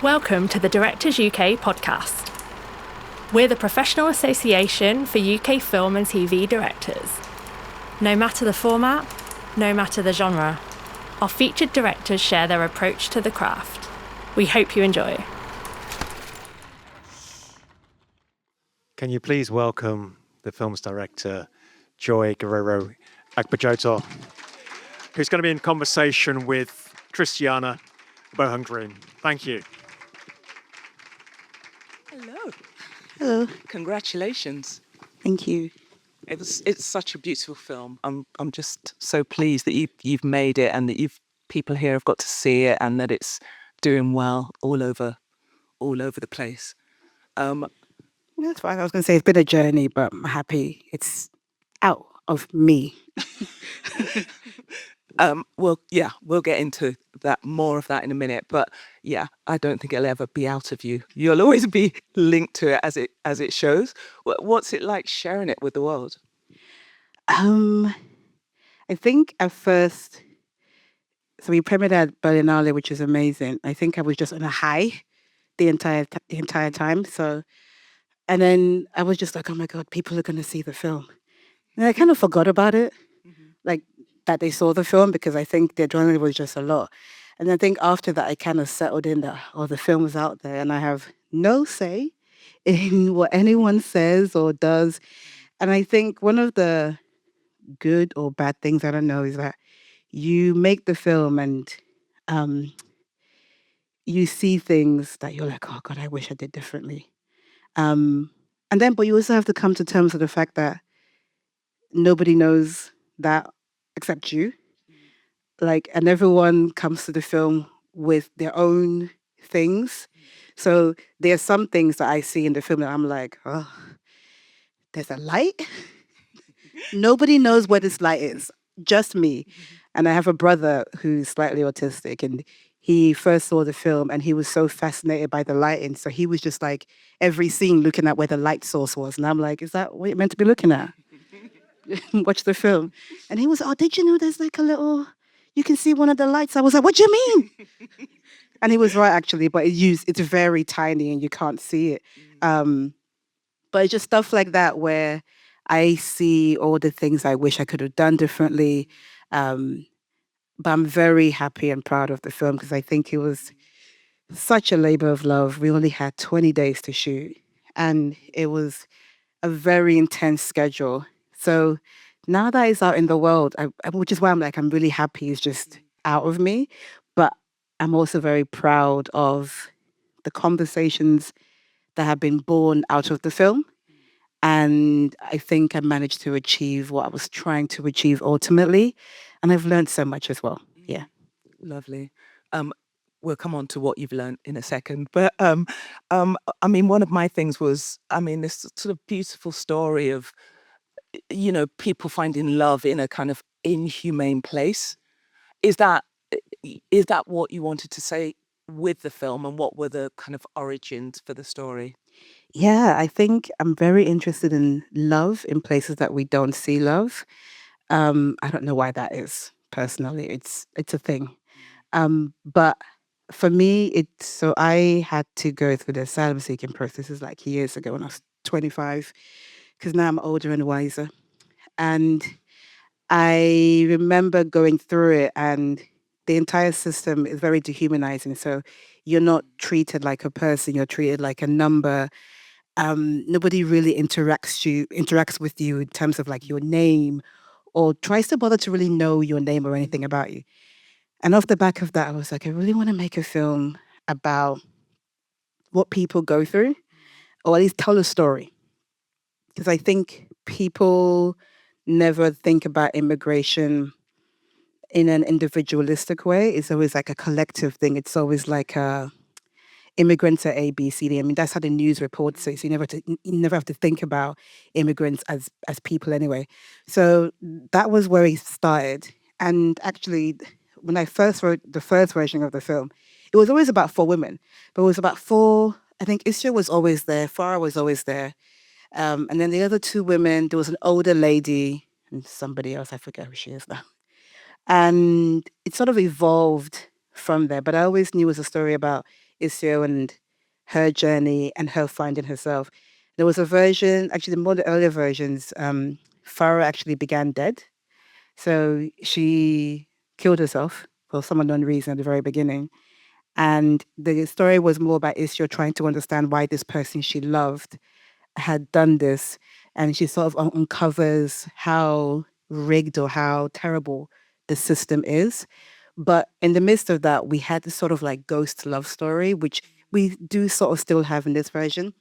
Welcome to the Directors UK podcast. We're the professional association for UK film and TV directors. No matter the format, no matter the genre, our featured directors share their approach to the craft. We hope you enjoy. Can you please welcome the film's director, Joy Gharoro-Akpojotor, who's going to be in conversation with Christiana Ebohon-Green. Thank you. Hello. Hello. Congratulations. Thank you. It's such a beautiful film. I'm just so pleased that you've made it and that people here have got to see it and that it's doing well all over the place. That's fine. I was going to say it's been a journey, but I'm happy it's out of me. Well, yeah, we'll get into more of that in a minute. But yeah, I don't think it'll ever be out of you. You'll always be linked to it as it shows. What's it like sharing it with the world? I think at first, so we premiered at Berlinale, which is amazing. I think I was just on a high the entire time. So, and then I was just like, oh my God, people are going to see the film. And I kind of forgot about it, like that they saw the film, because I think the adrenaline was just a lot. And I think after that, I kind of settled in that, the film is out there and I have no say in what anyone says or does. And I think one of the good or bad things, I don't know, is that you make the film and you see things that you're like, oh God, I wish I did differently. And then, but you also have to come to terms with the fact that nobody knows that except you. Like, and everyone comes to the film with their own things. So there's some things that I see in the film that I'm like, oh, there's a light. Nobody knows where this light is, just me. And I have a brother who's slightly autistic, and he first saw the film and he was so fascinated by the lighting. So he was just like every scene looking at where the light source was. And I'm like, is that what you're meant to be looking at? Watch the film. And he was, oh, did you know there's like a little, you can see one of the lights. I was like, what do you mean? And he was right, actually, but it's very tiny and you can't see it. But it's just stuff like that where I see all the things I wish I could have done differently. But I'm very happy and proud of the film because I think it was such a labor of love. We only had 20 days to shoot and it was a very intense schedule. So now that it's out in the world, which is why I'm like, I'm really happy it's just out of me. But I'm also very proud of the conversations that have been born out of the film. And I think I managed to achieve what I was trying to achieve ultimately. And I've learned so much as well. Yeah. Lovely. We'll come on to what you've learned in a second. But I mean, one of my things was, this sort of beautiful story of, people finding love in a kind of inhumane place. Is that what you wanted to say with the film, and what were the kind of origins for the story? Yeah, I think I'm very interested in love in places that we don't see love. I don't know why that is personally. It's a thing. But for me, so I had to go through the asylum seeking processes like years ago when I was 25, because now I'm older and wiser. And I remember going through it, and the entire system is very dehumanizing. So you're not treated like a person, you're treated like a number. Nobody really interacts with you in terms of like your name or tries to bother to really know your name or anything about you. And off the back of that, I was like, I really want to make a film about what people go through, or at least tell a story. Because I think people never think about immigration in an individualistic way. It's always like a collective thing. It's always like immigrants are A, B, C, D. I mean, that's how the news reports it. So you never have to think about immigrants as people anyway. So that was where it started. And actually, when I first wrote the first version of the film, it was always about 4 women, but it was about 4. I think Isio was always there, Farah was always there, and then the other 2 women. There was an older lady and somebody else. I forget who she is now. And it sort of evolved from there. But I always knew it was a story about Isio and her journey and her finding herself. There was a version, actually, the more the earlier versions, Farah actually began dead. So she killed herself for some unknown reason at the very beginning. And the story was more about Isio trying to understand why this person she loved had done this. And she sort of uncovers how rigged or how terrible the system is. But in the midst of that, we had this sort of like ghost love story, which we do sort of still have in this version.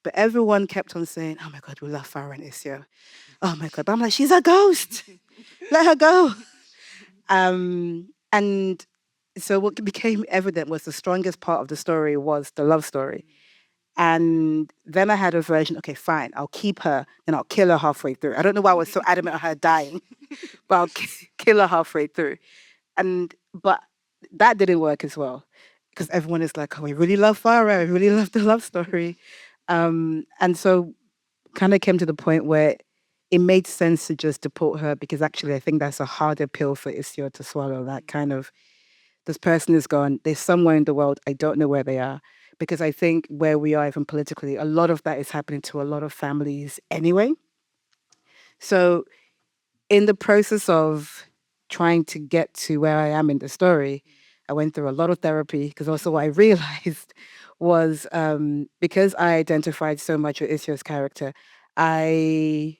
But everyone kept on saying, oh my God, we love Farah and Isio. Oh my God. But I'm like, she's a ghost. Let her go. And so what became evident was the strongest part of the story was the love story. And then I had a version, okay, fine, I'll keep her, then I'll kill her halfway through. I don't know why I was so adamant on her dying, but I'll kill her halfway through. But that didn't work as well because everyone is like, oh, we really love Farah, we really love the love story. And so kind of came to the point where it made sense to just deport her because actually I think that's a harder pill for Isio to swallow. That kind of, this person is gone, they're somewhere in the world, I don't know where they are. Because I think where we are, even politically, a lot of that is happening to a lot of families anyway. So in the process of trying to get to where I am in the story, I went through a lot of therapy because also what I realized was because I identified so much with Isio's character, I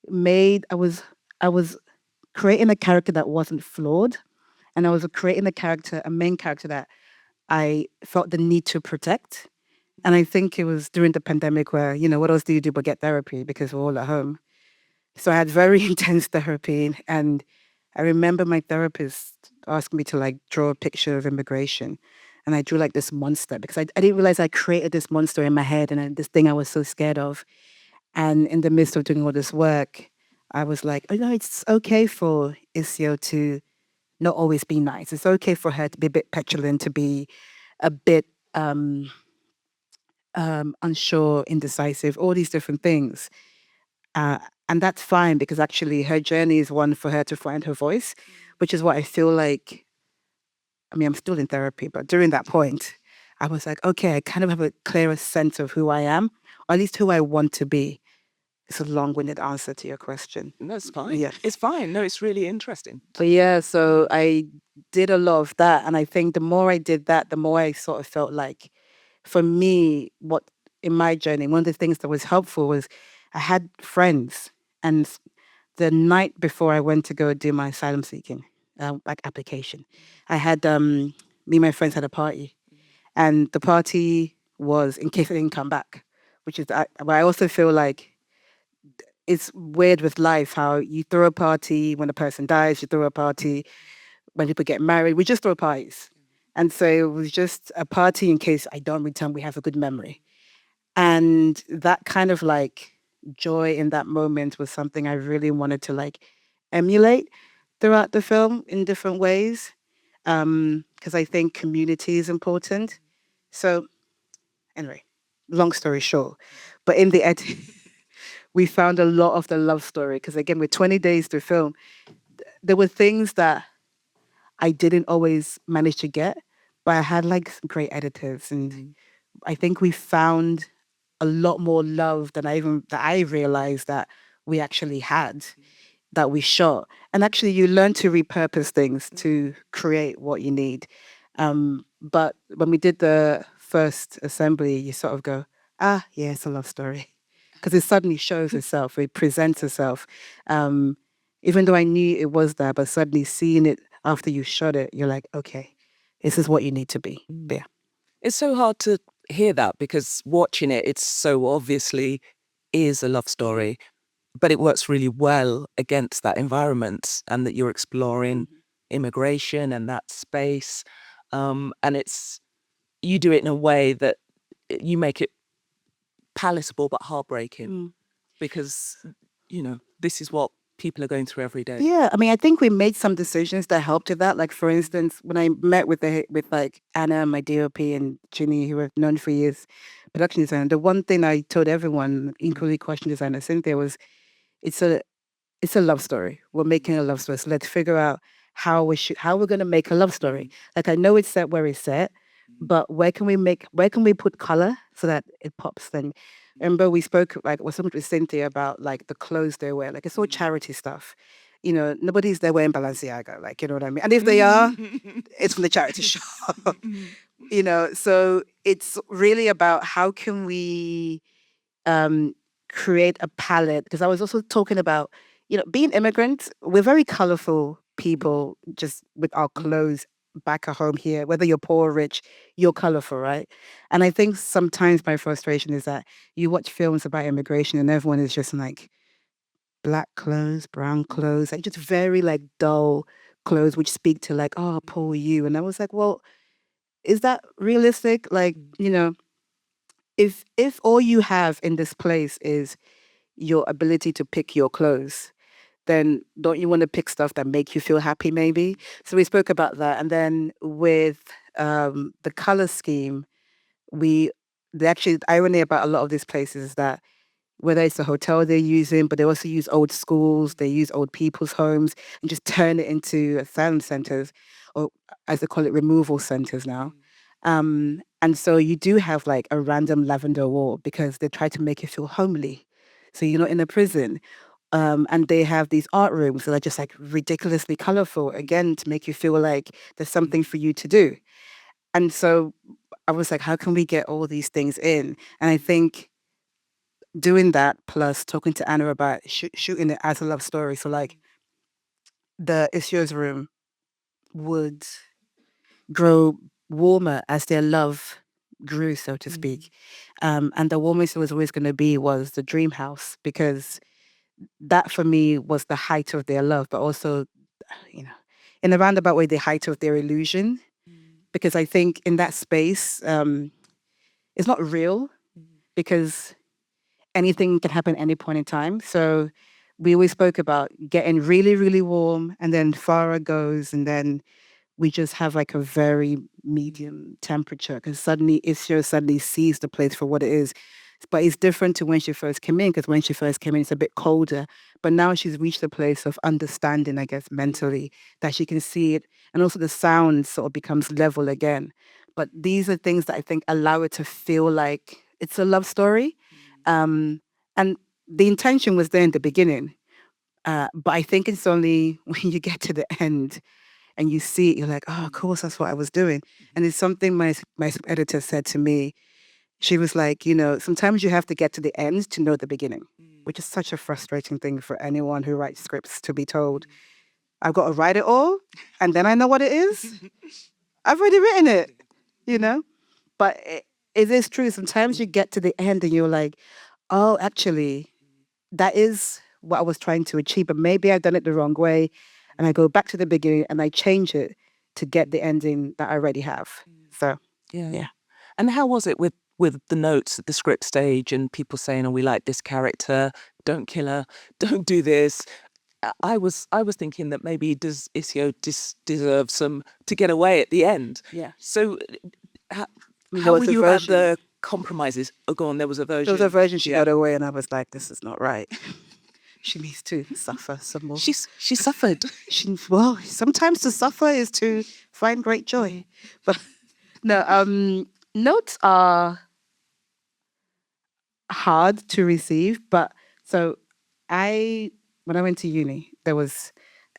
I was creating a character that wasn't flawed, and I was creating a main character that I felt the need to protect. And I think it was during the pandemic where, what else do you do but get therapy because we're all at home. So I had very intense therapy. And I remember my therapist asked me to like draw a picture of immigration. And I drew like this monster because I didn't realize I created this monster in my head and this thing I was so scared of. And in the midst of doing all this work, I was like, oh no, it's okay for Isio to not always be nice. It's okay for her to be a bit petulant, to be a bit unsure, indecisive, all these different things. Uh, and that's fine because actually her journey is one for her to find her voice, which is what I feel like. I mean, I'm still in therapy, but during that point, I was like, okay, I kind of have a clearer sense of who I am, or at least who I want to be. It's a long-winded answer to your question. No, it's fine. Yeah. It's fine. No, it's really interesting. But yeah, so I did a lot of that. And I think the more I did that, the more I sort of felt like, for me, what in my journey, one of the things that was helpful was I had friends. And the night before I went to go do my asylum seeking, like application, I had, me and my friends had a party. And the party was in case I didn't come back, which is, but I also feel like it's weird with life how you throw a party when a person dies, you throw a party when people get married. We just throw parties. And so it was just a party in case I don't return, we have a good memory. And that kind of like joy in that moment was something I really wanted to like emulate throughout the film in different ways. Because I think community is important. So anyway, long story short, but in the edit, we found a lot of the love story. Because again, with 20 days to film, there were things that I didn't always manage to get, but I had like some great editors, and I think we found a lot more love than I realized that we actually had, that we shot. And actually, you learn to repurpose things to create what you need. But when we did the first assembly, you sort of go, ah, yeah, it's a love story. Because it suddenly shows itself, it presents itself. Even though I knew it was there, but suddenly seeing it after you shot it, you're like, okay, this is what you need to be. But yeah. It's so hard to hear that because watching it, it's so obviously is a love story, but it works really well against that environment and that you're exploring immigration and that space. And you do it in a way that you make it palatable but heartbreaking because, this is what people are going through every day. Yeah, I mean, I think we made some decisions that helped with that. Like, for instance, when I met with like Anna, my DOP, and Ginny, who I've known for years, production designer, the one thing I told everyone, including question designer Cynthia, was it's a love story. We're making a love story. So let's figure out how we're going to make a love story. Like, I know it's set where it's set, but where can we put color so that it pops then? Remember we spoke like was something with Cynthia about like the clothes they wear, like it's all charity stuff. You know, nobody's there wearing Balenciaga, like you know what I mean? And if they are, it's from the charity shop. You know, so it's really about how can we um, create a palette, because I was also talking about, you know, being immigrants, we're very colorful people just with our clothes back at home here, whether you're poor or rich, you're colorful, right? And I think sometimes my frustration is that you watch films about immigration and everyone is just like black clothes, brown clothes, like just very like dull clothes which speak to like, oh, poor you. And I was like, well, is that realistic? Like, you know, if all you have in this place is your ability to pick your clothes, then don't you want to pick stuff that make you feel happy maybe? So we spoke about that. And then with the color scheme, we the actually the irony about a lot of these places is that whether it's a hotel they're using, but they also use old schools, they use old people's homes and just turn it into asylum centers, or as they call it, removal centers now. And so you do have like a random lavender wall because they try to make you feel homely. So you're not in a prison. And they have these art rooms that are just like ridiculously colorful, again, to make you feel like there's something for you to do. And so I was like, how can we get all these things in? And I think doing that plus talking to Anna about shooting it as a love story. So like the Isio's room would grow warmer as their love grew, so to speak. And the warmest it was always going to be was the dream house because that for me was the height of their love, but also, you know, in a roundabout way, the height of their illusion. Because I think in that space, it's not real because anything can happen at any point in time. So we always spoke about getting really, really warm and then Farah goes and then we just have like a very medium temperature because suddenly Isio suddenly sees the place for what it is. But it's different to when she first came in because when she first came in, it's a bit colder. But now she's reached a place of understanding, I guess, mentally that she can see it. And also the sound sort of becomes level again. But these are things that I think allow it to feel like it's a love story. Um, and the intention was there in the beginning. But I think it's only when you get to the end and you see it, you're like, oh, of course, that's what I was doing. And it's something my editor said to me. She was like, you know, sometimes you have to get to the end to know the beginning, which is such a frustrating thing for anyone who writes scripts to be told, I've got to write it all and then I know what it is. I've already written it, you know? But it is true. Sometimes you get to the end and you're like, oh, actually, that is what I was trying to achieve, but maybe I've done it the wrong way. And I go back to the beginning and I change it to get the ending that I already have. So, Yeah. yeah. And how was it with the notes at the script stage and people saying, "Oh, we like this character. Don't kill her. Don't do this." I was thinking that maybe does Isio deserve some to get away at the end? Yeah. So how, There how was were a you about version. the compromises? Oh, go on. There was a version. There was a version she Yeah. got away, and I was like, "This is not right. She needs to suffer some more." She suffered. Well, sometimes to suffer is to find great joy. But no, notes are hard to receive. But so when I went to uni, there was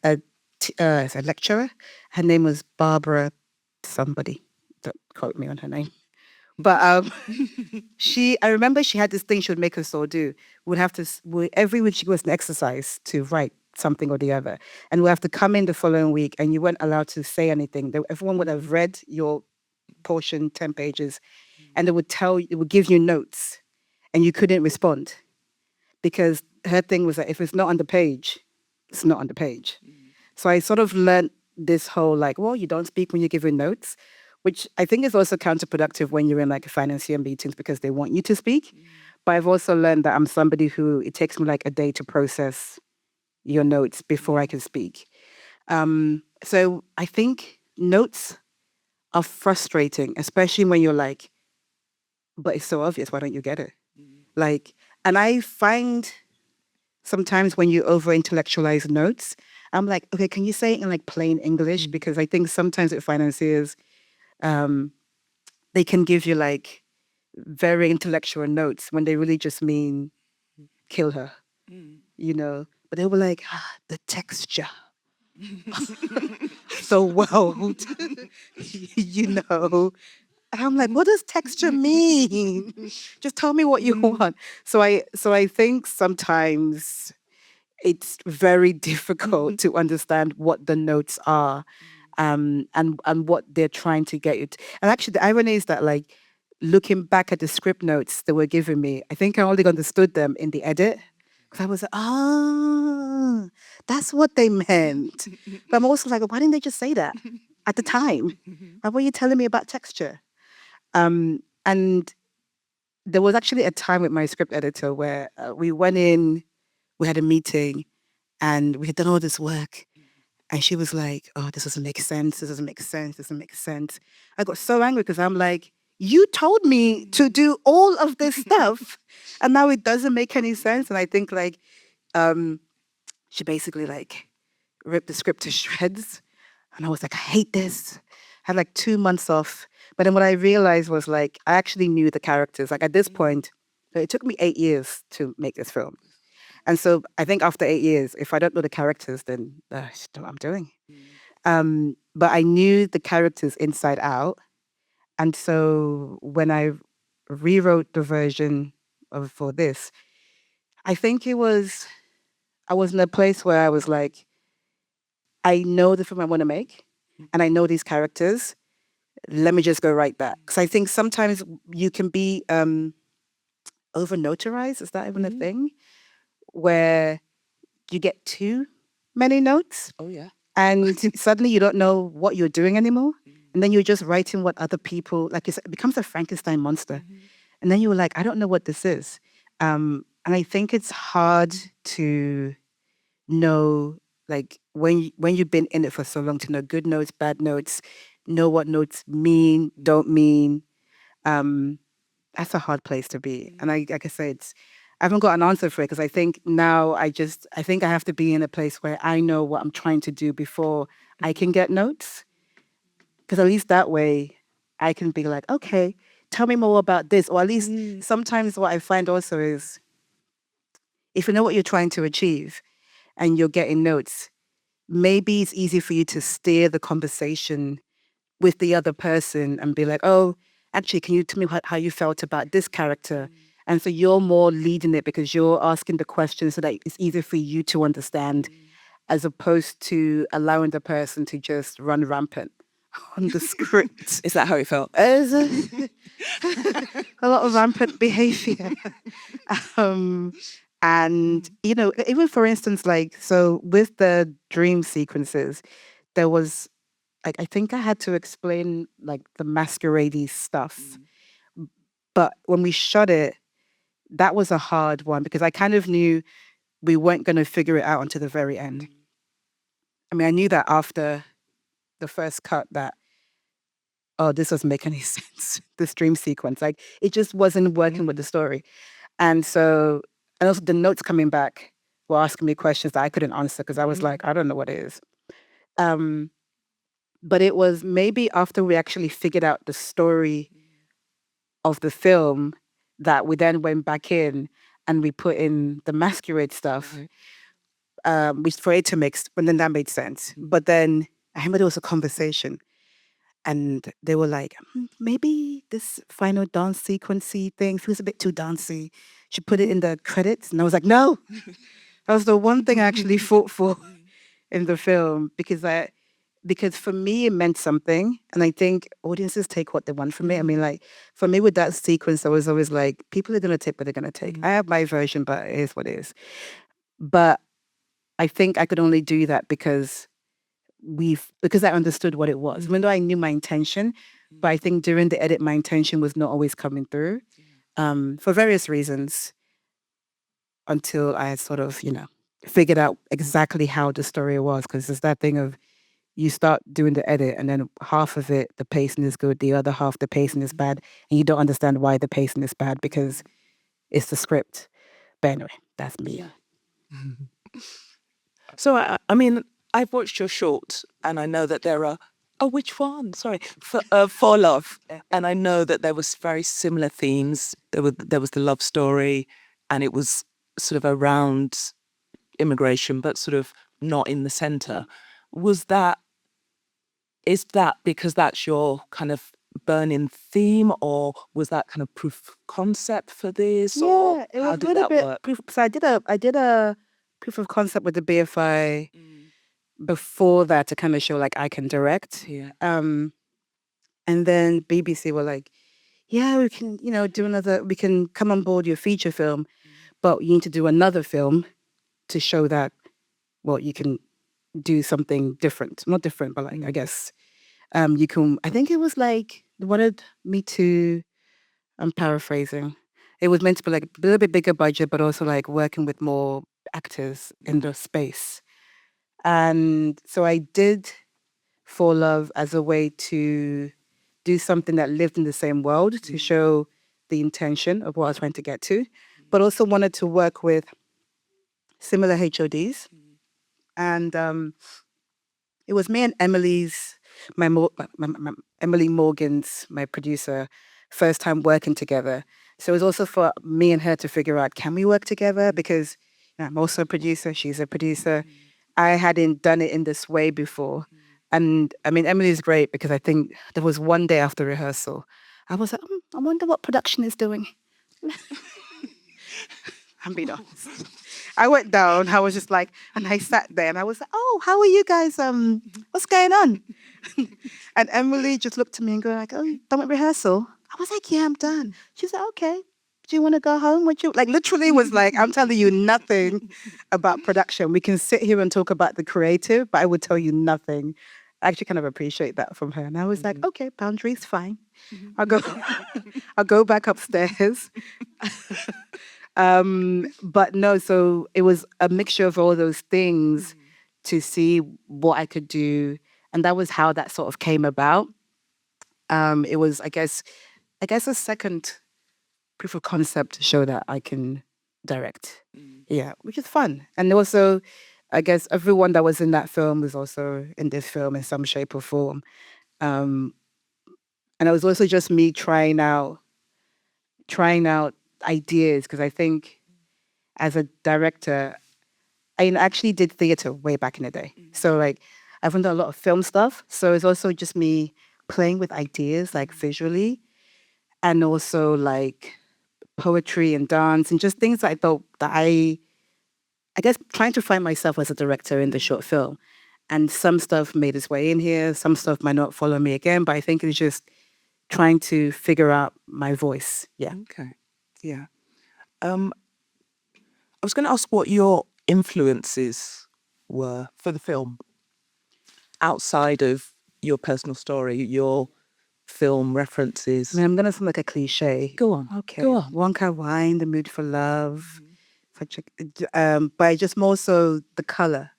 a lecturer. Her name was Barbara somebody. Don't quote me on her name. But I remember she had this thing she would make us all do. We'd have to, every week she gave us an exercise to write something or the other. And we have to come in the following week and you weren't allowed to say anything. Everyone would have read your portion, 10 pages, and it would give you notes and you couldn't respond because her thing was that if it's not on the page, it's not on the page. So I sort of learned this whole like, well, you don't speak when you're giving notes, which I think is also counterproductive when you're in like financier meetings because they want you to speak. But I've also learned that I'm somebody who it takes me like a day to process your notes before I can speak. So I think notes are frustrating, especially when you're like, but it's so obvious, why don't you get it? Like, and I find sometimes when you over intellectualize notes, I'm like, okay, can you say it in like plain English? Because I think sometimes with financiers, they can give you like very intellectual notes when they really just mean kill her, you know. But they were like, the texture. So well, you know. And I'm like, what does texture mean? Just tell me what you want. So I think sometimes it's very difficult to understand what the notes are, and what they're trying to get you to. And actually, the irony is that, like, looking back at the script notes they were giving me, I think I only understood them in the edit. Because I was like, that's what they meant. But I'm also like, why didn't they just say that at the time? Like, what are you telling me about texture? And there was actually a time with my script editor where we went in, we had a meeting, and we had done all this work. And she was like, oh, this doesn't make sense. This doesn't make sense. This doesn't make sense. I got so angry because I'm like, you told me to do all of this stuff and now it doesn't make any sense. And I think like, she basically like ripped the script to shreds. And I was like, I hate this. I had like 2 months off. But then what I realized was like, I actually knew the characters. Like at this point, it took me 8 years to make this film. And so I think after 8 years, if I don't know the characters, then I just don't know what I'm doing. But I knew the characters inside out. And so when I rewrote the version for this, I think I was in a place where I was like, I know the film I want to make and I know these characters. Let me just go write that. Because I think sometimes you can be over notarized. Is that even a thing? Where you get too many notes. Oh, yeah. And suddenly you don't know what you're doing anymore. And then you're just writing what other people, like it becomes a Frankenstein monster. And then you were like, I don't know what this is. And I think it's hard to know, like when you've been in it for so long, to know good notes, bad notes, know what notes mean, don't mean. That's a hard place to be. And like I say, I haven't got an answer for it because I think now I think I have to be in a place where I know what I'm trying to do before I can get notes. Because at least that way I can be like, okay, tell me more about this. Or at least sometimes what I find also is if you know what you're trying to achieve and you're getting notes, maybe it's easy for you to steer the conversation with the other person and be like, oh, actually, can you tell me how you felt about this character? And so you're more leading it because you're asking the questions so that it's easier for you to understand as opposed to allowing the person to just run rampant on the script. Is that how it felt? There's a lot of rampant behavior. And, you know, even for instance, like, so with the dream sequences, there was, like, I think I had to explain like the masquerade stuff. But when we shot it, that was a hard one because I kind of knew we weren't going to figure it out until the very end. I mean, I knew that after the first cut that, oh, this doesn't make any sense, this dream sequence. Like, it just wasn't working with the story. And so, and also the notes coming back were asking me questions that I couldn't answer because I was like, I don't know what it is. But it was maybe after we actually figured out the story of the film that we then went back in and we put in the masquerade stuff, which for it to mix, but then that made sense. But then I remember there was a conversation and they were like, maybe this final dance sequencey thing feels a bit too dancey. Should put it in the credits. And I was like, no, that was the one thing I actually fought for in the film because for me it meant something, and I think audiences take what they want from it. I mean, like for me with that sequence, I was always like, people are gonna take what they're gonna take. I have my version, but it is what it is. But I think I could only do that because I understood what it was, even though I knew my intention. But I think during the edit, my intention was not always coming through, for various reasons, until I had sort of, figured out exactly how the story was. Because there's that thing of you start doing the edit and then half of it, the pacing is good, the other half, the pacing is bad. And you don't understand why the pacing is bad because it's the script. But anyway, that's me. So, I mean, I've watched your short and I know that there are Oh, which one? Sorry, for love. And I know that there was very similar themes. There was the love story, and it was sort of around immigration, but sort of not in the center. Is that because that's your kind of burning theme, or was that kind of proof of concept for this? Or Yeah, it how was a did little that bit work? proof. So I did a proof of concept with the BFI before that to kind of show like I can direct. Yeah. And then BBC were like, yeah, we can, we can come on board your feature film, but you need to do another film to show that, well, you can do something different. Not different, but like, I guess, you can, I think it was like, they wanted me to, I'm paraphrasing. It was meant to be like a little bit bigger budget, but also like working with more actors in the space. And so I did For Love as a way to do something that lived in the same world to show the intention of what I was trying to get to, but also wanted to work with similar HODs. And it was me and Emily Morgan's, my producer, first time working together. So it was also for me and her to figure out, can we work together? Because I'm also a producer, she's a producer. I hadn't done it in this way before. And I mean, Emily's great because I think there was one day after rehearsal, I was like, I wonder what production is doing. I'm being honest. I went down, I was just like, and I sat there and I was like, oh, how are you guys? What's going on? And Emily just looked at me and go like, oh, you done with rehearsal? I was like, yeah, I'm done. She's like, okay. Do you want to go home? Would you like literally was like, I'm telling you nothing about production. We can sit here and talk about the creative, but I would tell you nothing. I actually kind of appreciate that from her. And I was like, okay, boundaries, fine. I'll go I'll go back upstairs. But no, so it was a mixture of all those things to see what I could do. And that was how that sort of came about. It was, I guess a second proof of concept to show that I can direct. Yeah, which is fun. And also, I guess everyone that was in that film was also in this film in some shape or form. Um, and it was also just me trying out ideas because I think as a director, I actually did theater way back in the day. So like I've done a lot of film stuff. So it's also just me playing with ideas like visually and also like poetry and dance and just things that I thought that I guess trying to find myself as a director in the short film. And some stuff made its way in here, some stuff might not follow me again, but I think it's just trying to figure out my voice. Yeah. Okay. Yeah. I was going to ask what your influences were for the film outside of your personal story, your film references. I mean, I'm gonna sound like a cliche. Go on. Okay. Go on. Wonka Wine, The Mood for Love. But just more so the color.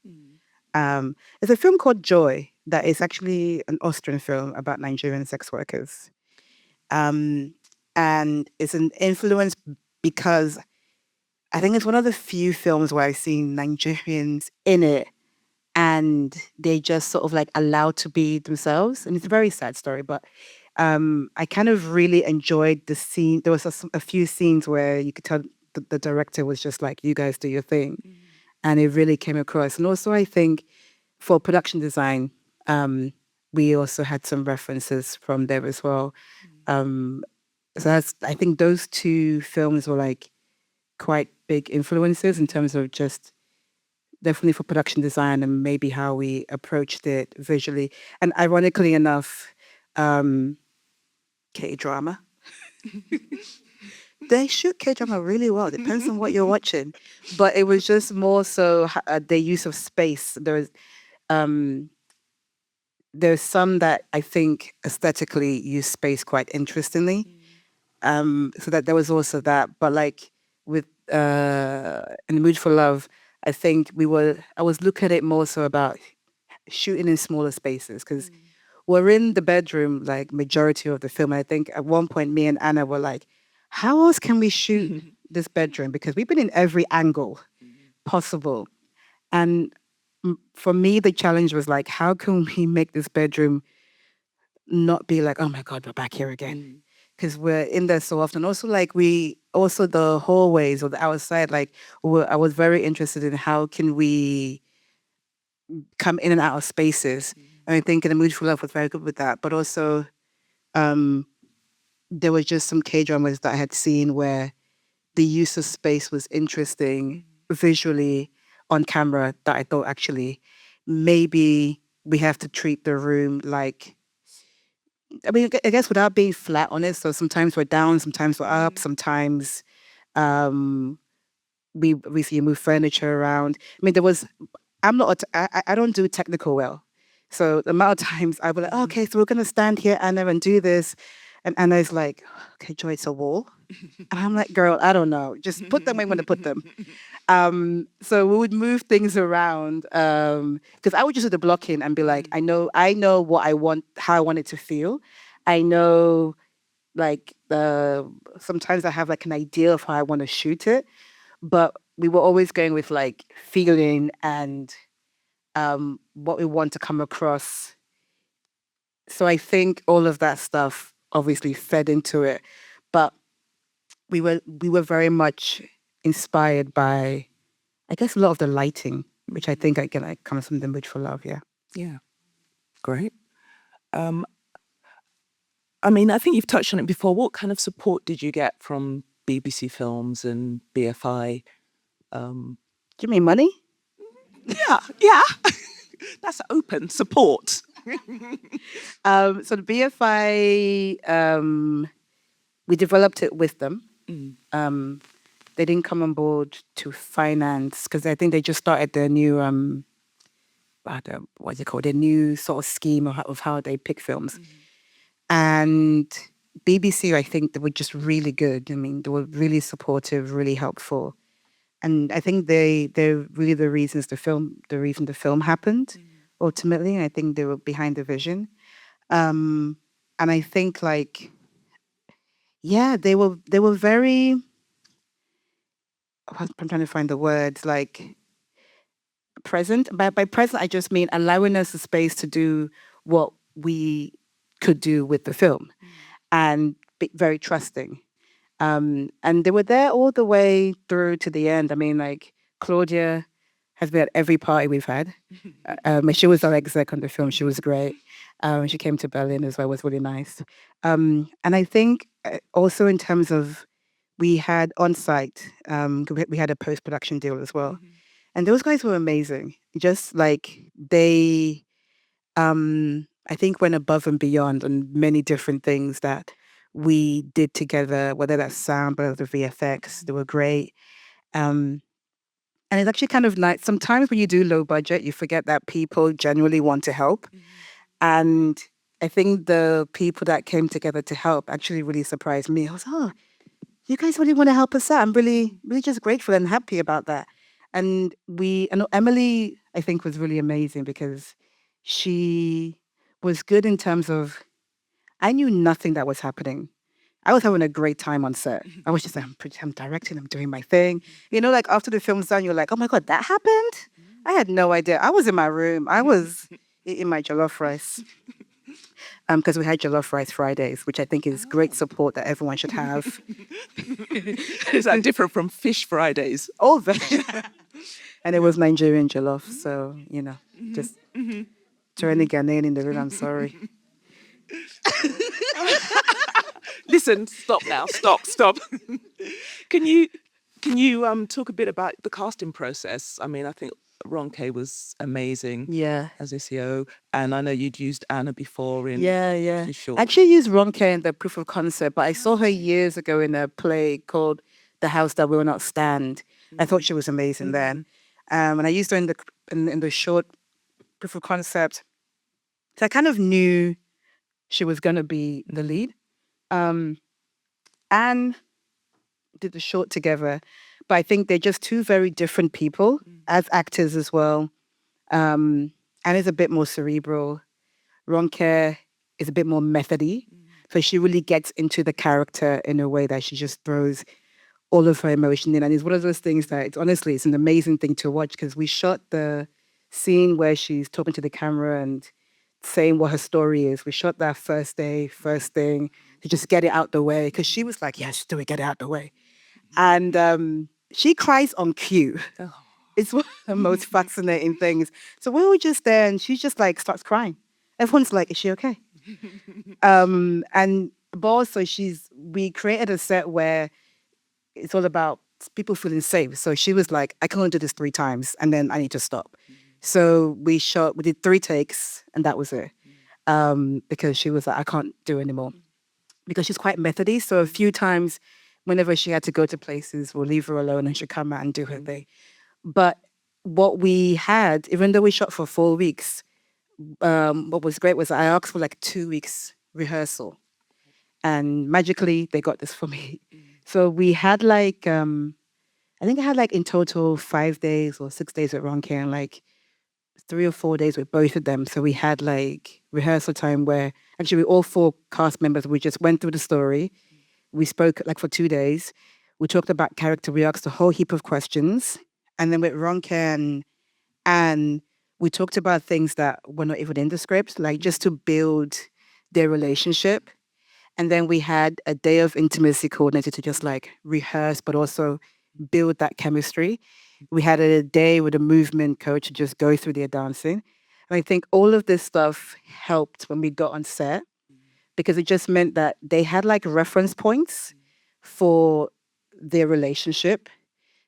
There's a film called Joy that is actually an Austrian film about Nigerian sex workers. And it's an influence because I think it's one of the few films where I've seen Nigerians in it and they just sort of like allowed to be themselves. And it's a very sad story, but I kind of really enjoyed the scene. There was a few scenes where you could tell the director was just like, you guys do your thing. And it really came across. And also I think for production design, we also had some references from there as well. So I think those two films were like quite big influences in terms of just definitely for production design and maybe how we approached it visually. And ironically enough, K-drama. They shoot K-drama really well. Depends on what you're watching. But it was just more so the use of space. There's some that I think aesthetically use space quite interestingly. So that there was also that. But like with In the Mood for Love, I think I was looking at it more so about shooting in smaller spaces because we're in the bedroom like majority of the film. And I think at one point me and Anna were like, how else can we shoot this bedroom? Because we've been in every angle possible. And for me, the challenge was like, how can we make this bedroom not be like, oh my God, we're back here again. Because we're in there so often. Also, like also the hallways or the outside, like I was very interested in how can we come in and out of spaces. And I think in the Mood for Love was very good with that. But also, there was just some K-dramas that I had seen where the use of space was interesting visually on camera, that I thought actually maybe we have to treat the room like, I mean, I guess without being flat on it. So sometimes we're down, sometimes we're up, sometimes um, we see you move furniture around. I mean, I don't do technical well. So the amount of times I was like, oh, okay, so we're going to stand here, Anna, and do this. And Anna's like, okay, Joy, it's a wall. And I'm like, girl, I don't know. Just put them where you want to put them. So we would move things around. Because I would just do the blocking and be like, I know what I want, how I want it to feel. I know, like, sometimes I have like an idea of how I want to shoot it. But we were always going with like feeling and what we want to come across. So I think all of that stuff obviously fed into it. But we were very much inspired by, I guess, a lot of the lighting, which I think again like comes from the Mood for Love. Yeah. Yeah. Great. I mean, I think you've touched on it before. What kind of support did you get from BBC Films and BFI? Do you mean money? Yeah. That's open support. So the BFI, we developed it with them. They didn't come on board to finance because I think they just started their new what's it called? Their new sort of scheme of how they pick films. And BBC, I think they were just really good. I mean, they were really supportive, really helpful. And I think they're really the reason the film happened ultimately. And I think they were behind the vision. And I think like, yeah, they were very, I'm trying to find the words, like present. By present, I just mean allowing us the space to do what we could do with the film and be very trusting. And they were there all the way through to the end. I mean, like Claudia has been at every party we've had. She was our exec on the film. She was great. She came to Berlin as well. It was really nice. And I think also in terms of we had on site, we had a post-production deal as well. And those guys were amazing. Just like they, I think went above and beyond on many different things that we did together, whether that's sound, whether the VFX, they were great. And it's actually kind of nice. Sometimes when you do low budget, you forget that people genuinely want to help. And I think the people that came together to help actually really surprised me. I was, oh, you guys really want to help us out. I'm really, really just grateful and happy about that. And Emily, I think, was really amazing because she was good in terms of, I knew nothing that was happening. I was having a great time on set. I was just like, I'm directing, I'm doing my thing. Like after the film's done, you're like, oh my God, that happened? I had no idea. I was in my room. I was eating my jollof rice. Because we had jollof rice Fridays, which I think is great support that everyone should have. Is that different from Fish Fridays? Oh, and it was Nigerian jollof. So, just turning Ghanaian in the room. I'm sorry. Listen, stop now. Stop. Can you talk a bit about the casting process? I mean, I think Ronke was amazing. Yeah. As Isio, and I know you'd used Anna before in Short. I actually used Ronke in the proof of concept, but I saw her years ago in a play called The House That Will Not Stand. I thought she was amazing then. And I used her in the short proof of concept. So I kind of knew she was going to be the lead. And did the short together. But I think they're just two very different people as actors as well. And is a bit more cerebral. Ronke is a bit more methody. So she really gets into the character in a way that she just throws all of her emotion in. And it's one of those things that it's an amazing thing to watch because we shot the scene where she's talking to the camera and saying what her story is. We shot that first day, first thing, to just get it out the way. Because she was like, yes, do it, get it out the way. And she cries on cue. It's one of the most fascinating things. So we were just there and she just like starts crying. Everyone's like, is she okay? And but also we created a set where it's all about people feeling safe. So she was like, I can only do this 3 times and then I need to stop. So we did 3 takes and that was it. Because she was like, I can't do anymore. Because she's quite methody. So a few times, whenever she had to go to places, we'll leave her alone and she'll come out and do her thing. But what we had, even though we shot for 4 weeks, what was great was I asked for like 2 weeks rehearsal. And magically, they got this for me. So we had like, I think I had like in total 5 days or 6 days with Ronke and like 3 or 4 days with both of them. So we had like rehearsal time where actually all 4 cast members, we just went through the story. We spoke like for 2 days. We talked about character. We asked a whole heap of questions. And then with Ronke and we talked about things that were not even in the script, like just to build their relationship. And then we had a day of intimacy coordinated to just like rehearse, but also build that chemistry. We had a day with a movement coach to just go through their dancing. And I think all of this stuff helped when we got on set because it just meant that they had like reference points for their relationship.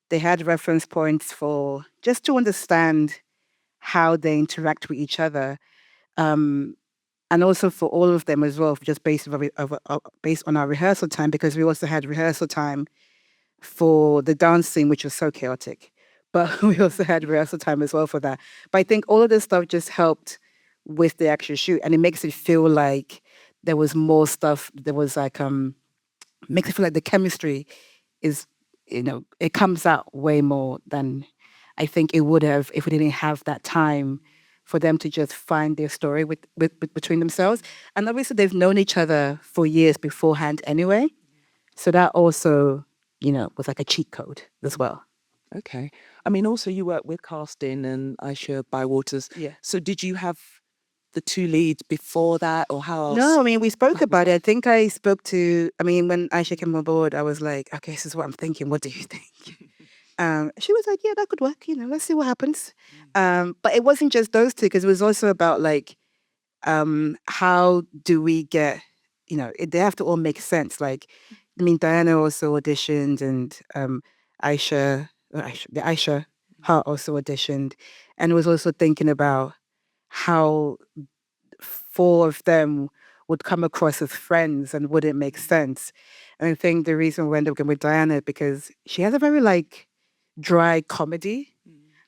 They had reference points for just to understand how they interact with each other. And also for all of them as well, just based on our rehearsal time, because we also had rehearsal time for the dancing, which was so chaotic. But we also had rehearsal time as well for that. But I think all of this stuff just helped with the actual shoot. And it makes it feel like there was more stuff. There was like, makes it feel like the chemistry is, it comes out way more than I think it would have if we didn't have that time for them to just find their story with between themselves. And obviously they've known each other for years beforehand anyway. So that also, was like a cheat code as well. Okay. I mean, also you work with casting and Isio Bywaters. Yeah. So did you have the 2 leads before that or how else? No, I mean, we spoke about it. I think I spoke to, when Aisha came on board, I was like, okay, this is what I'm thinking. What do you think? She was like, yeah, that could work. Let's see what happens. But it wasn't just those 2, because it was also about like, how do we get, they have to all make sense. Like, Diana also auditioned and Aisha, her also auditioned and was also thinking about how 4 of them would come across as friends and wouldn't make sense. And I think the reason we ended up going with Diana because she has a very like dry comedy.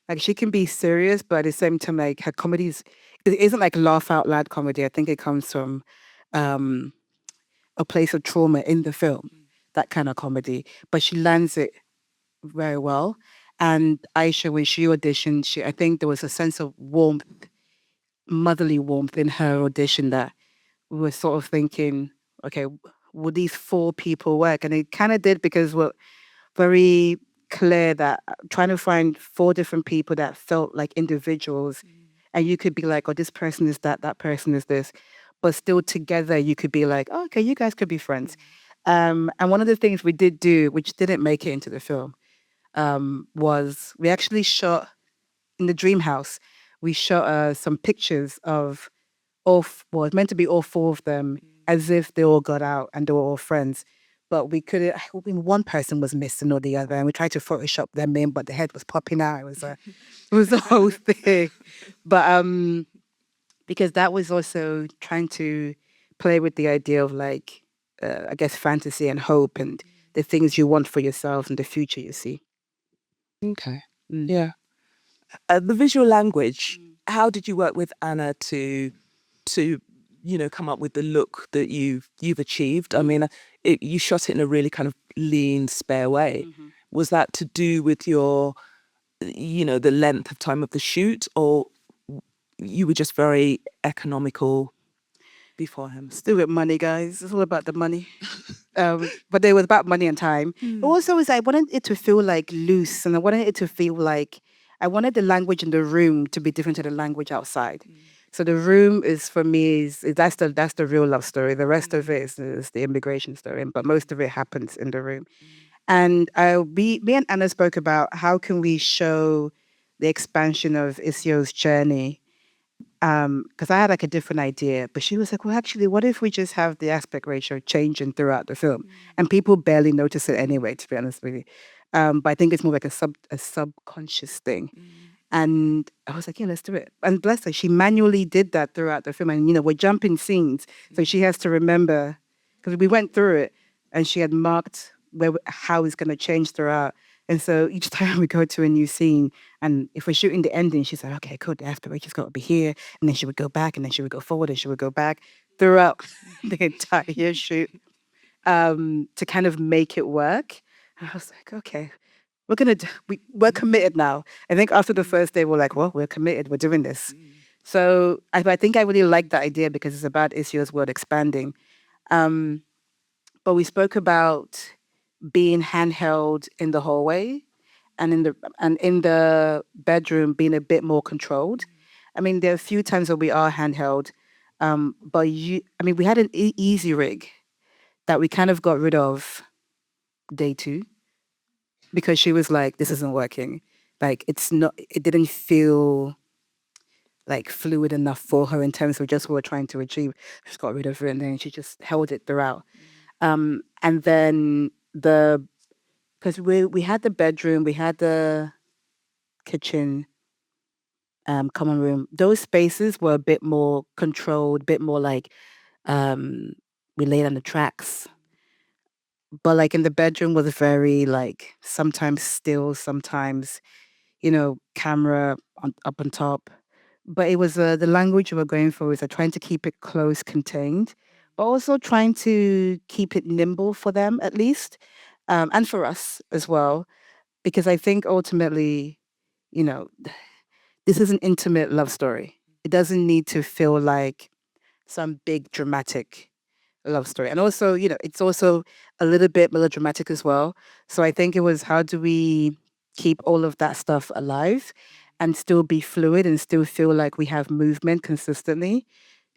Like she can be serious, but at the same time, like her comedies, it isn't like laugh out loud comedy. I think it comes from a place of trauma in the film, that kind of comedy. But she lands it very well. And Aisha, when she auditioned, I think there was a sense of warmth, motherly warmth in her audition that we were sort of thinking, okay, would these 4 people work? And it kind of did because we're very clear that trying to find 4 different people that felt like individuals and you could be like, oh, this person is that person is this. But still together, you could be like, oh, okay, you guys could be friends. And one of the things we did do, which didn't make it into the film, was we actually shot in the dream house. We shot some pictures of it's meant to be all 4 of them as if they all got out and they were all friends. But we couldn't, one person was missing or the other, and we tried to Photoshop them in, but the head was popping out. It was a whole thing. But because that was also trying to play with the idea of like, I guess, fantasy and hope and the things you want for yourself and the future you see. Okay. Yeah. The visual language, how did you work with Anna to come up with the look that you've achieved? I mean, you shot it in a really kind of lean, spare way. Was that to do with your, the length of time of the shoot, or you were just very economical beforehand? Still with money, guys. It's all about the money. But it was about money and time. Also, I wanted it to feel like loose, and I wanted it to feel like I wanted the language in the room to be different to the language outside. So the room is for me is that's the real love story. The rest of it is the immigration story, but most of it happens in the room. And me and Anna spoke about how can we show the expansion of Isio's journey. Because I had like a different idea, but she was like, well, actually, what if we just have the aspect ratio changing throughout the film? And people barely notice it anyway, to be honest with you. But I think it's more like a subconscious thing. And I was like, yeah, let's do it. And bless her, she manually did that throughout the film. And, we're jumping scenes. So she has to remember, because we went through it and she had marked how it's going to change throughout. And so each time we go to a new scene, and if we're shooting the ending, she's like, okay, cool, the after just got to be here. And then she would go back, and then she would go forward, and she would go back throughout the entire shoot to kind of make it work. And I was like, okay, we're committed now. I think after the first day, we're like, well, we're committed. We're doing this. So I think I really like that idea because it's about Isio's world expanding. But we spoke about being handheld in the hallway and in the bedroom being a bit more controlled. I mean, there are a few times where we are handheld, but we had an easy rig that we kind of got rid of day 2 because she was like, this isn't working. Like, it didn't feel like fluid enough for her in terms of just what we're trying to achieve. She just got rid of it, and then she just held it throughout. And then because we had the bedroom, we had the kitchen, common room. Those spaces were a bit more controlled, a bit more like we laid on the tracks. But like in the bedroom was very like sometimes still, sometimes camera up on top. But it was the language we were going for was trying to keep it close, contained, but also trying to keep it nimble for them at least, and for us as well, because I think ultimately, you know, this is an intimate love story. It doesn't need to feel like some big dramatic love story. And also, it's also a little bit melodramatic as well. So I think it was how do we keep all of that stuff alive and still be fluid and still feel like we have movement consistently.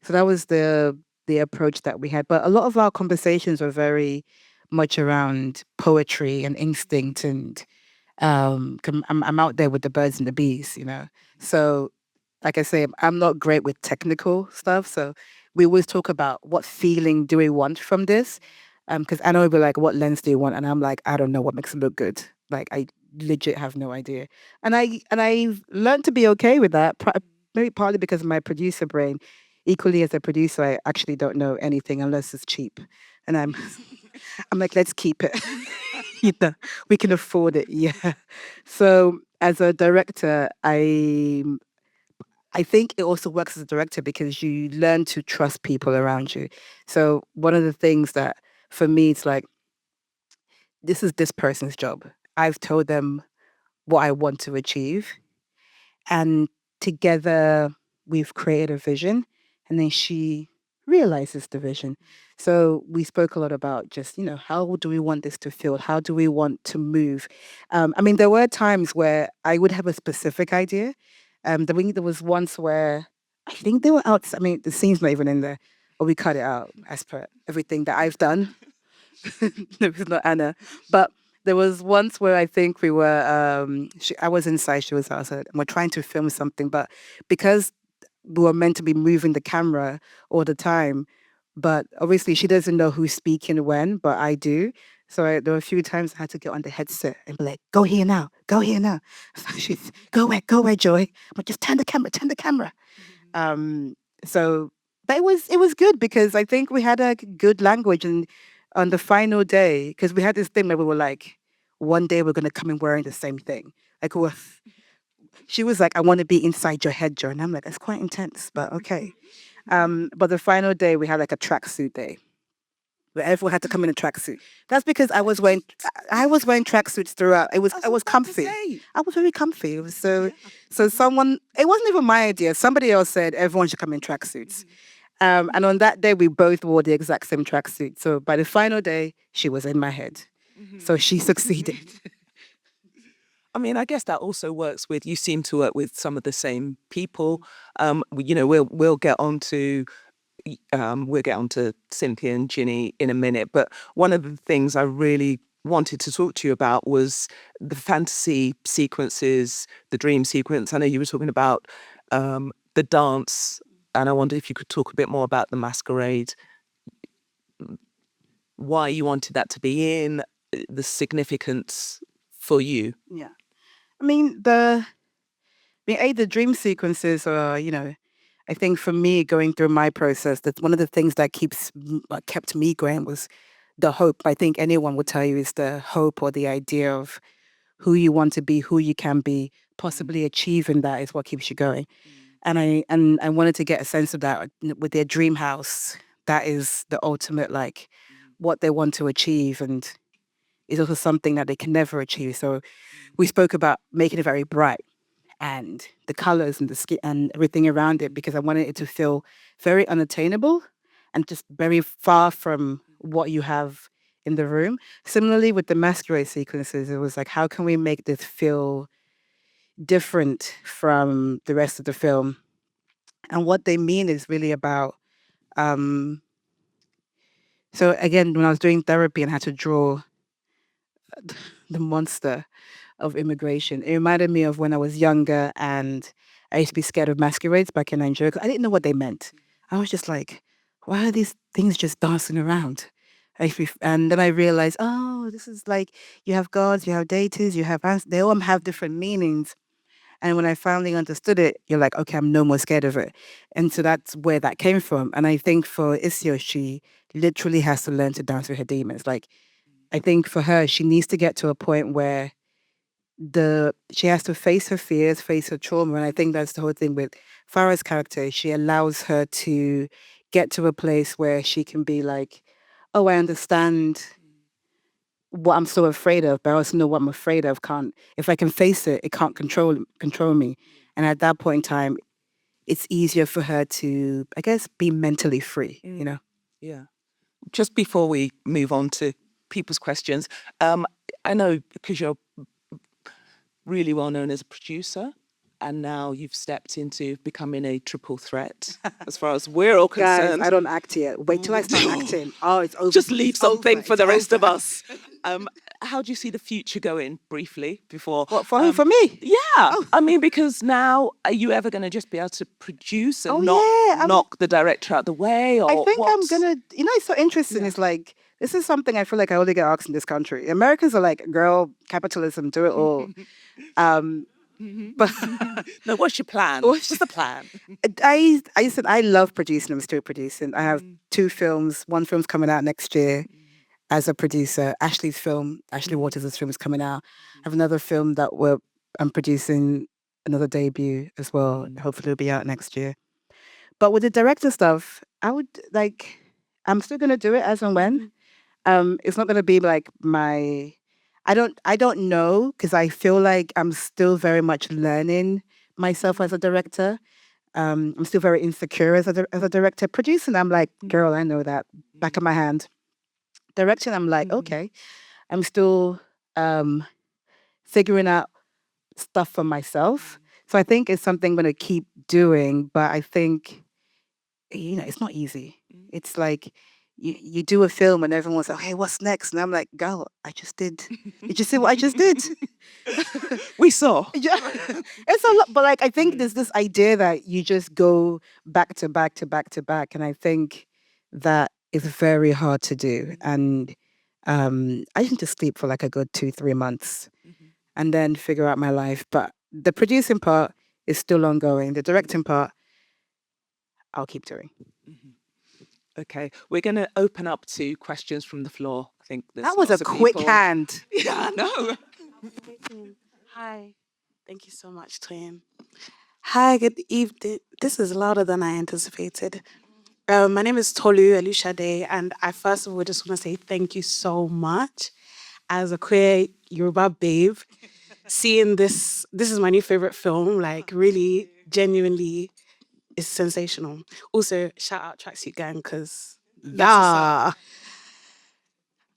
So that was the approach that we had. But a lot of our conversations were very much around poetry and instinct and I'm out there with the birds and the bees. So like I say, I'm not great with technical stuff. So we always talk about what feeling do we want from this? Because Anna will be like, what lens do you want? And I'm like, I don't know what makes it look good. Like I legit have no idea. And I've learned to be okay with that. Maybe partly because of my producer brain. Equally as a producer, I actually don't know anything unless it's cheap. And I'm like, let's keep it. We can afford it. Yeah. So as a director, I think it also works as a director because you learn to trust people around you. So one of the things that for me, it's like, this is this person's job. I've told them what I want to achieve. And together we've created a vision. And then she realizes the vision. So we spoke a lot about just, how do we want this to feel? How do we want to move? There were times where I would have a specific idea. There was once where I think they were out. The scene's not even in there, or we cut it out as per everything that I've done. It was not Anna, but there was once where I think we were. I was inside, she was outside, and we're trying to film something, but because we were meant to be moving the camera all the time, but obviously she doesn't know who's speaking when, but I do. So there were a few times I had to get on the headset and be like, "Go here now, go here now." So she's go away, Joy. But just turn the camera. So but it was good because I think we had a good language, and on the final day, because we had this thing where we were like, one day we're gonna come in wearing the same thing. Like she was like, I want to be inside your head, Joy. And I'm like, that's quite intense, but okay. But the final day we had like a tracksuit day where everyone had to come in a tracksuit. That's because I was wearing tracksuits throughout. I was comfy. I was very comfy. It was so someone, it wasn't even my idea. Somebody else said everyone should come in tracksuits. And on that day we both wore the exact same tracksuit. So by the final day, she was in my head. So she succeeded. I mean, I guess that also works with, you seem to work with some of the same people. We'll get on to Cynthia and Ginny in a minute, but one of the things I really wanted to talk to you about was the fantasy sequences, the dream sequence. I know you were talking about the dance, and I wonder if you could talk a bit more about the masquerade, why you wanted that to be in, the significance for you. Yeah. I mean, the dream sequences are, I think for me going through my process, that's one of the things that kept me going was the hope. I think anyone would tell you is the hope or the idea of who you want to be, who you can be, possibly achieving that is what keeps you going. And I wanted to get a sense of that with their dream house. That is the ultimate, like, what they want to achieve, and is also something that they can never achieve. So we spoke about making it very bright and the colors and the skin and everything around it, because I wanted it to feel very unattainable and just very far from what you have in the room. Similarly with the masquerade sequences, it was like, how can we make this feel different from the rest of the film? And what they mean is really about um so again, when I was doing therapy and had to draw the monster of immigration. It reminded me of when I was younger and I used to be scared of masquerades back in Nigeria 'cause I didn't know what they meant. I was just like, why are these things just dancing around? And then I realized, oh, this is like, you have gods, you have deities, they all have different meanings. And when I finally understood it, you're like, okay, I'm no more scared of it. And so that's where that came from. And I think for Isio, she literally has to learn to dance with her demons. Like, I think for her, she needs to get to a point where she has to face her fears, face her trauma. And I think that's the whole thing with Farah's character. She allows her to get to a place where she can be like, oh, I understand what I'm so afraid of, but I also know what I'm afraid of can't, if I can face it, it can't control me. And at that point in time, it's easier for her to, I guess, be mentally free, Yeah. Just before we move on to people's questions, I know because you're really well known as a producer, and now you've stepped into becoming a triple threat, as far as we're all Guys, concerned. I don't act yet. Wait till I start acting. Oh, it's over. Just leave It's something over. for the It's rest of over. us. How do you see the future going, briefly, before? What, for who? For me? Yeah. Oh. I mean, because now, are you ever going to just be able to produce and Oh, not yeah, knock the director out the way? Or I think what? I'm gonna, it's so interesting. Yeah. It's like, this is something I feel like I only get asked in this country. Americans are like, girl, capitalism, do it all. But No, what's your plan? What's What's the plan? I said I love producing. I'm still producing. I have 2 films. One film's coming out next year as a producer. Ashley Waters' film is coming out. I have another film that I'm producing, another debut as well. Hopefully it'll be out next year. But with the director stuff, I'm still gonna do it as and when. It's not gonna be like I don't know, because I feel like I'm still very much learning myself as a director. I'm still very insecure as a director. Producing, I'm like, girl, I know that back of my hand. Directing, I'm like, okay, I'm still figuring out stuff for myself. So I think it's something I'm gonna keep doing, but I think it's not easy. It's like you do a film and everyone's like, hey, what's next? And I'm like, girl, I just did. You just see what I just did. We saw. Yeah. It's a lot, but like I think there's this idea that you just go back to back to back to back, and I think that is very hard to do. And I just need to sleep for like a good 2-3 months and then figure out my life. But the producing part is still ongoing. The directing part, I'll keep doing. Okay, we're going to open up to questions from the floor. I think there's That was a lots of quick people. hand. Yeah, I know. Hi. Thank you so much, Twin. Hi, good evening. This is louder than I anticipated. My name is Tolu Elushade, and I first of all just want to say thank you so much. As a queer Yoruba babe, seeing this is my new favorite film, like really, genuinely, is sensational. Also, shout out Tracksuit Gang, because Yeah.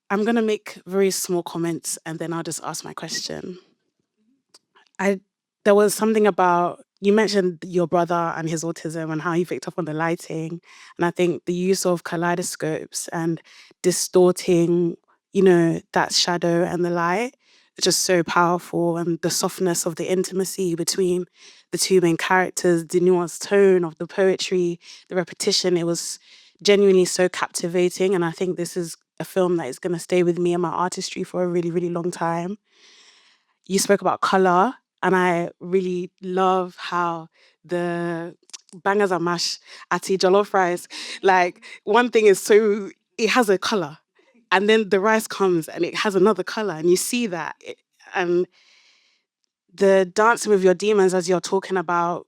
I'm going to make very small comments and then I'll just ask my question. there was something about, you mentioned your brother and his autism and how he picked up on the lighting. And I think the use of kaleidoscopes and distorting, that shadow and the light is just so powerful. And the softness of the intimacy between the two main characters, the nuanced tone of the poetry, the repetition, it was genuinely so captivating. And I think this is a film that is going to stay with me and my artistry for a really, really long time. You spoke about color, and I really love how the bangers and mash ati jollof rice, like one thing is so, it has a color, and then the rice comes and it has another color, and you see that. And the dancing with your demons, as you're talking about,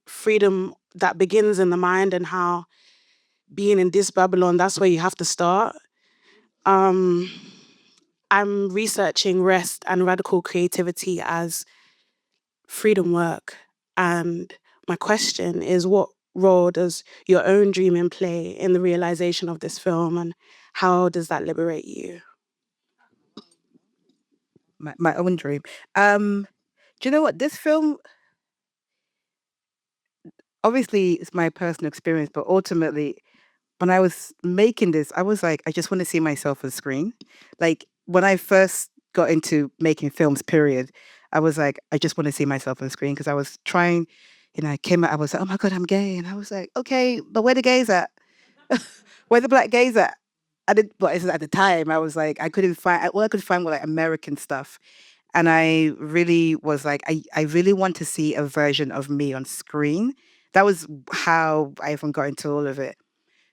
freedom that begins in the mind, and how being in this Babylon, that's where you have to start. Um, I'm researching rest and radical creativity as freedom work. And my question is, what role does your own dreaming play in the realization of this film, and how does that liberate you? My own dream. Do you know what? This film, obviously, it's my personal experience, but ultimately, when I was making this, I was like, I just want to see myself on screen. Like when I first got into making films, period, I was like, I just want to see myself on screen because I was trying, I came out, I was like, oh my God, I'm gay. And I was like, okay, but where the gays at? Where the black gays at? I did, but at the time, I was like, I couldn't find, all I could find were like American stuff. And I really was like, I really want to see a version of me on screen. That was how I even got into all of it.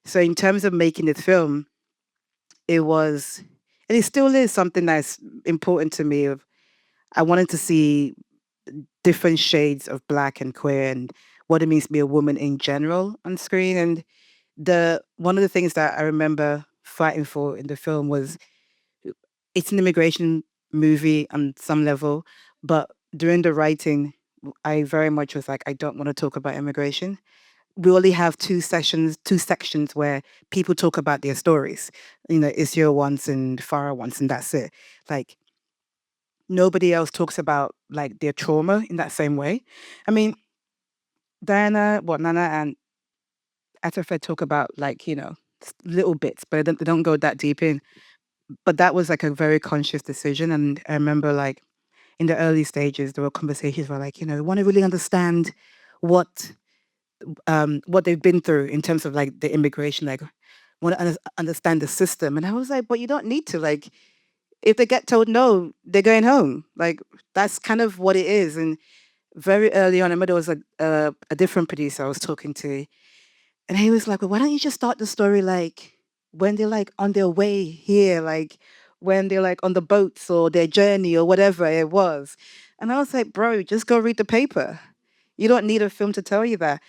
So in terms of making this film, it was, and it still is something that's important to me. Of I wanted to see different shades of black and queer and what it means to be a woman in general on screen. And the one of the things that I remember fighting for in the film was it's an immigration movie on some level, but during the writing, I very much was like, I don't want to talk about immigration. We only have two sections where people talk about their stories. Isio once and Farah once, and that's it. Like nobody else talks about like their trauma in that same way. I mean, Nana and Atafed talk about like, little bits, but they don't go that deep in. But that was like a very conscious decision. And I remember like in the early stages, there were conversations where like, we want to really understand what what they've been through in terms of like the immigration, like want to understand the system. And I was like, but you don't need to. Like, if they get told no, they're going home. Like, that's kind of what it is. And very early on, I remember there was a different producer I was talking to, and he was like, well, why don't you just start the story like when they're like on their way here, like when they're like on the boats or their journey or whatever it was. And I was like, bro, just go read the paper. You don't need a film to tell you that.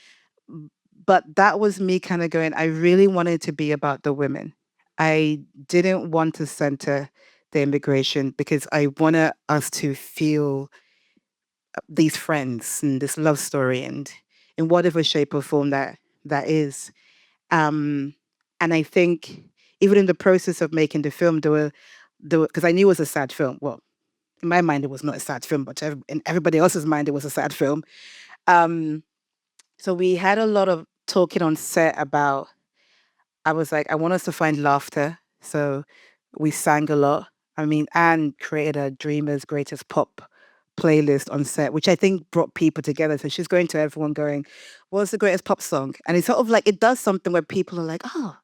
But that was me kind of going, I really wanted to be about the women. I didn't want to center the immigration because I wanted us to feel these friends and this love story and in whatever shape or form that is. Um, and I think even in the process of making the film, there were because I knew it was a sad film. Well, in my mind, it was not a sad film, but in everybody else's mind, it was a sad film. Um, so we had a lot of talking on set about, I was like, I want us to find laughter. So we sang a lot. I mean, Anne created a Dreamers Greatest Pop playlist on set, which I think brought people together. So she's going to everyone going, what's the greatest pop song? And it's sort of like, it does something where people are like, oh,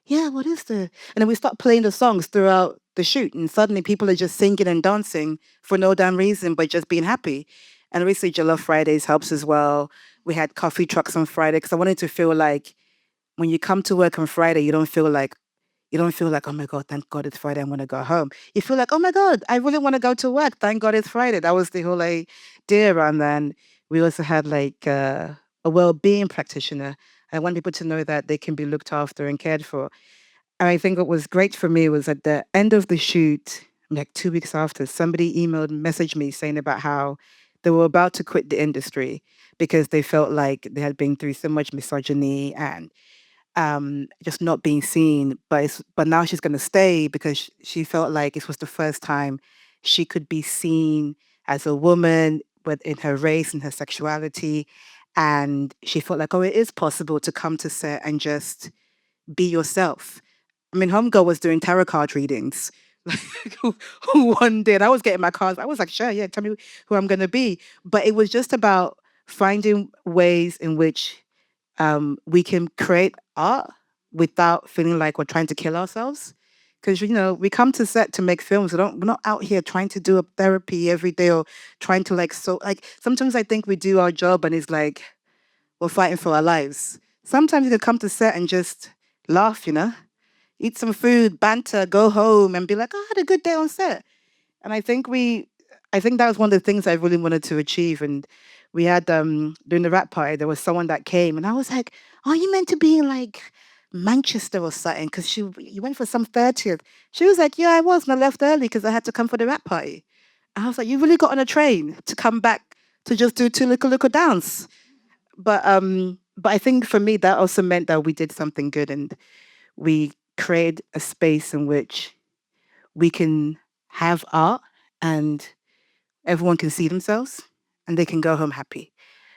yeah, what is the? And then we start playing the songs throughout the shoot. And suddenly people are just singing and dancing for no damn reason, but just being happy. And obviously Jollof Fridays helps as well. We had coffee trucks on Friday because I wanted to feel like when you come to work on Friday, you don't feel like, oh my God, thank God it's Friday, I'm gonna go home. You feel like, oh my God, I really want to go to work. Thank God it's Friday. That was the whole idea. And then we also had like a well-being practitioner. I want people to know that they can be looked after and cared for. And I think what was great for me was at the end of the shoot, like 2 weeks after, somebody messaged me saying about how they were about to quit the industry because they felt like they had been through so much misogyny and just not being seen. But now she's going to stay because she felt like it was the first time she could be seen as a woman in her race and her sexuality. And she felt like, oh, it is possible to come to set and just be yourself. I mean, Homegirl was doing tarot card readings. One day, and I was getting my cards. I was like, sure, yeah, tell me who I'm going to be. But it was just about finding ways in which we can create art without feeling like we're trying to kill ourselves. Because we come to set to make films. We're not out here trying to do a therapy every day or trying to like sometimes I think we do our job and it's like we're fighting for our lives. Sometimes you can come to set and just laugh, eat some food, banter, go home and be like, I had a good day on set. And I think that was one of the things I really wanted to achieve. And we had during the rap party, there was someone that came, and I was like, "Are you meant to be in like Manchester or something?" Because you went for some 30th. She was like, "Yeah, I was, and I left early because I had to come for the rap party." And I was like, "You really got on a train to come back to just do two little dance?" But I think for me that also meant that we did something good and we created a space in which we can have art and everyone can see themselves and they can go home happy.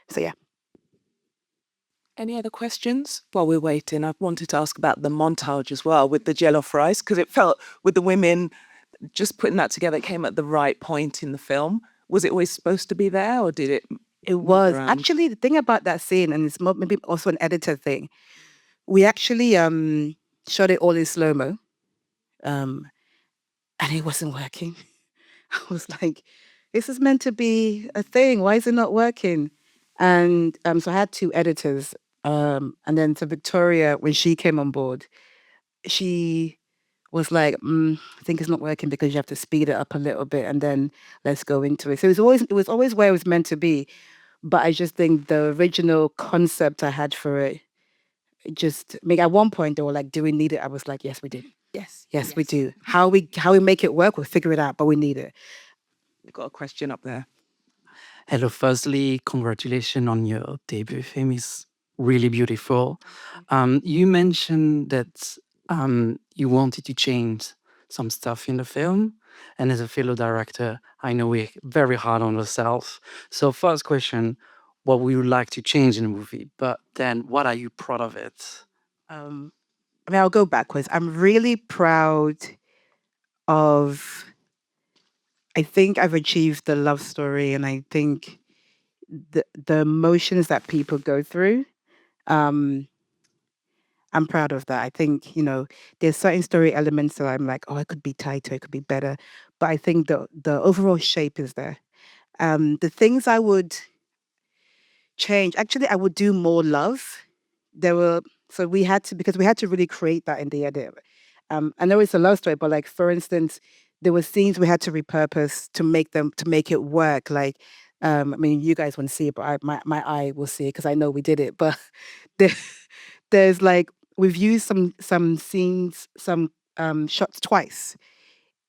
So yeah. Any other questions while we're waiting? I wanted to ask about the montage as well with the jollof rice, because it felt with the women, just putting that together, it came at the right point in the film. Was it always supposed to be there, or did it It move was around? actually the thing about that scene, and it's maybe also an editor thing. We actually shot it all in slow mo, and it wasn't working. I was like, "This is meant to be a thing. Why is it not working?" And so I had two editors, and then so Victoria, when she came on board, she was like, I think it's not working because you have to speed it up a little bit and then let's go into it. So it was always where it was meant to be. But I just think the original concept I had for it just at one point they were like, do we need it? I was like, yes, we do. Yes, we do. How we make it work, we'll figure it out, but we need it. We've got a question up there. Hello, firstly, congratulations on your debut film. It's really beautiful. You mentioned that you wanted to change some stuff in the film. And as a fellow director, I know we're very hard on ourselves. So first question, what would you like to change in the movie? But then what are you proud of it? I mean, I'll go backwards. I'm really proud of, I think I've achieved the love story and I think the emotions that people go through. Um, I'm proud of that. I think, there's certain story elements that I'm like, oh, it could be tighter, it could be better. But I think the overall shape is there. The things I would change, actually, I would do more love. There were, so we had to, because we had to really create that in the edit. I know it's a love story, but like, for instance, there were scenes we had to repurpose to make it work. Like, I mean, you guys won't see it, but my eye will see it because I know we did it. But there, there's like, we've used some scenes, some shots twice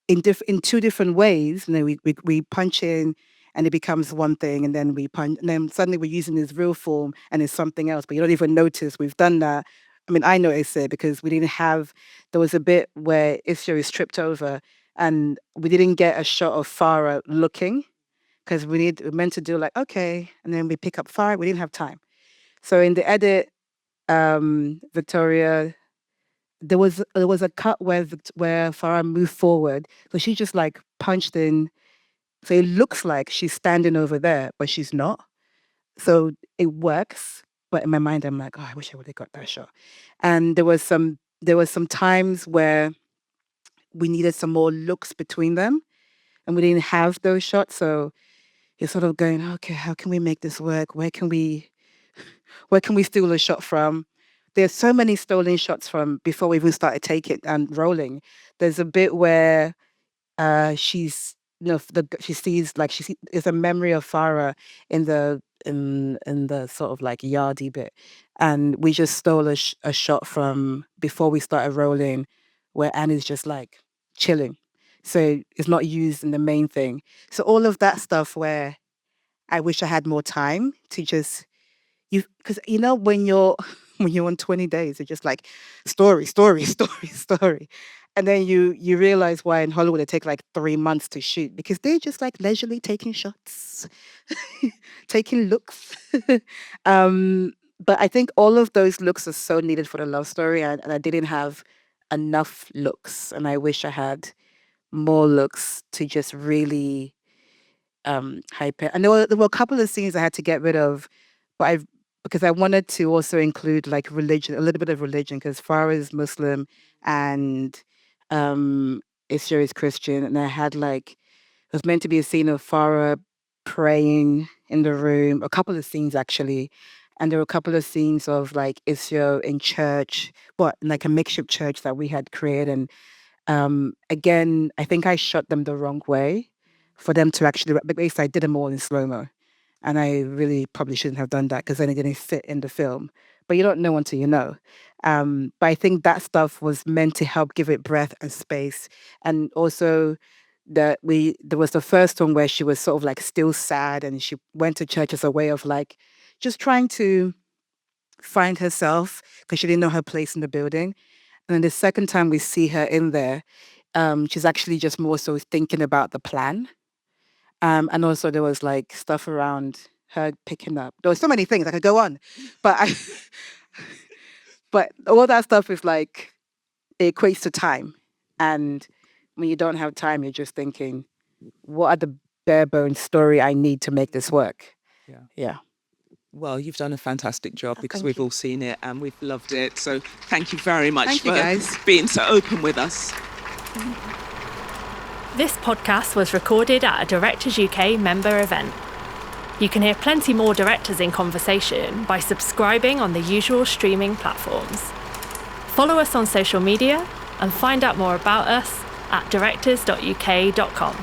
in two different ways. And then we punch in and it becomes one thing, and then we punch, and then suddenly we're using this real form and it's something else, but you don't even notice we've done that. I mean, I noticed it because there was a bit where Isio is tripped over and we didn't get a shot of Farah looking because we meant to do like, okay, and then we pick up Farah. We didn't have time. So in the edit, Victoria, there was a cut where Farah moved forward, so she just like punched in. So it looks like she's standing over there, but she's not. So it works, but in my mind, I'm like, oh, I wish I would have got that shot. And there was some times where we needed some more looks between them, and we didn't have those shots. So you're sort of going, okay, how can we make this work? Where can we steal a shot from? There's so many stolen shots from before we even started taking and rolling. There's a bit where she's she sees like there's a memory of Farah in the sort of like yardy bit, and we just stole a shot from before we started rolling, where Annie's just like chilling, so it's not used in the main thing. So all of that stuff where I wish I had more time to just because when you're when you're on 20 days, it's just like story, story, story, story. And then you realize why in Hollywood it take like 3 months to shoot, because they're just like leisurely taking shots, taking looks. But I think all of those looks are so needed for the love story, and I didn't have enough looks, and I wish I had more looks to just really hype it. And there were a couple of scenes I had to get rid of, but because I wanted to also include like religion, a little bit of religion, because Farah is Muslim and Isio is Christian, and I had like, it was meant to be a scene of Farah praying in the room, a couple of scenes actually, and there were a couple of scenes of like Isio in church, but like a makeshift church that we had created. And again, I think I shot them the wrong way for them to actually, basically I did them all in slow-mo. And I really probably shouldn't have done that, because then it didn't fit in the film. But you don't know until you know. But I think that stuff was meant to help give it breath and space. And also there was the first one where she was sort of like still sad, and she went to church as a way of like just trying to find herself, because she didn't know her place in the building. And then the second time we see her in there, she's actually just more so thinking about the plan. And also there was like stuff around her picking up. There were so many things I could go on, but but all that stuff is like, it equates to time. And when you don't have time, you're just thinking, what are the bare bones story I need to make this work? Yeah. Yeah. Well, you've done a fantastic job, because thank we've you. all seen it and we've loved it. So thank you very much Thank you, for guys. being so open with us. This podcast was recorded at a Directors UK member event. You can hear plenty more directors in conversation by subscribing on the usual streaming platforms. Follow us on social media and find out more about us at directors.uk.com.